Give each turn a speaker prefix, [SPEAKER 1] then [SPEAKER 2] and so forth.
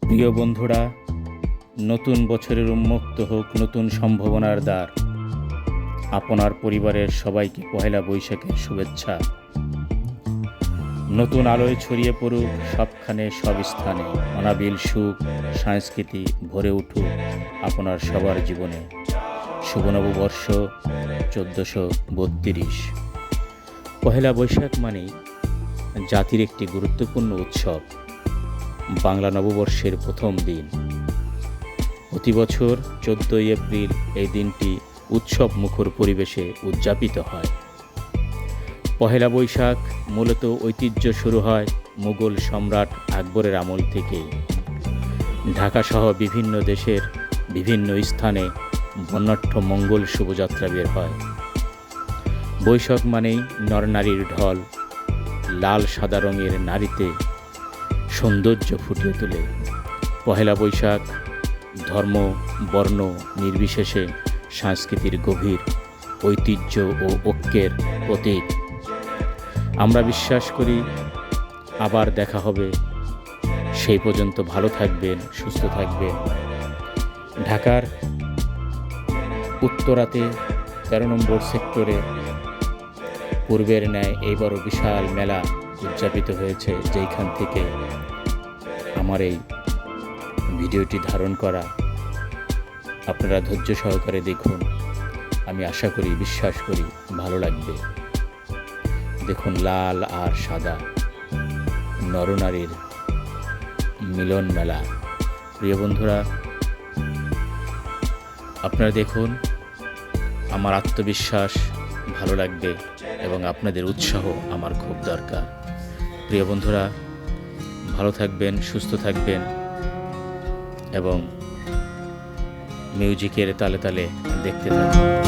[SPEAKER 1] প্রিয় বন্ধুরা, নতুন বছরের উন্মুক্ত হোক নতুন সম্ভাবনার দ্বার। আপনার পরিবারের সবাইকে পহেলা বৈশাখের শুভেচ্ছা। নতুন আলোয় ছড়িয়ে পড়ুক সবখানে সব স্থানে, অনাবিল সুখ সংস্কৃতি ভরে উঠুক আপনার সবার জীবনে। শুভ নববর্ষ 1432। পহেলা বৈশাখ মানেই জাতির একটি গুরুত্বপূর্ণ উৎসব, বাংলা নববর্ষের প্রথম দিন। প্রতি বছর 14 এপ্রিল এই দিনটি উৎসব মুখর পরিবেশে উদযাপিত হয়। পহেলা বৈশাখ মূলত ঐতিহ্য শুরু হয় মুঘল সম্রাট আকবরের আমল থেকেই। ঢাকাসহ বিভিন্ন দেশের বিভিন্ন স্থানে বর্ণাঢ্য মঙ্গল শোভাযাত্রা বের হয়। বৈশাখ মানেই নরনারীর ঢল, লাল সাদা রঙের নারীতে সৌন্দর্য ফুটিয়ে তোলে। পহেলা বৈশাখ ধর্ম বর্ণ নির্বিশেষে সংস্কৃতির গভীর ঐতিহ্য ও ঐক্যের প্রতীক। আমরা বিশ্বাস করি আবার দেখা হবে। সেই পর্যন্ত ভালো থাকবেন, সুস্থ থাকবেন। ঢাকার উত্তরাতে 13 নম্বর সেক্টরে পূর্বের ন্যায় এইবারও বিশাল মেলা উদযাপিত হয়েছে, যেইখান থেকে আমার এই ভিডিওটি ধারণ করা। আপনারা ধৈর্য সহকারে দেখুন, আমি আশা করি বিশ্বাস করি ভালো লাগবে। দেখুন, লাল আর সাদা নরনারীর মিলন মেলা। প্রিয় বন্ধুরা, আপনারা দেখুন, আমার আত্মবিশ্বাস ভালো লাগবে এবং আপনাদের উৎসাহ আমার খুব দরকার। প্রিয় বন্ধুরা, ভালো থাকবেন, সুস্থ থাকবেন এবং মিউজিকের তালে তালে দেখতে থাকবেন।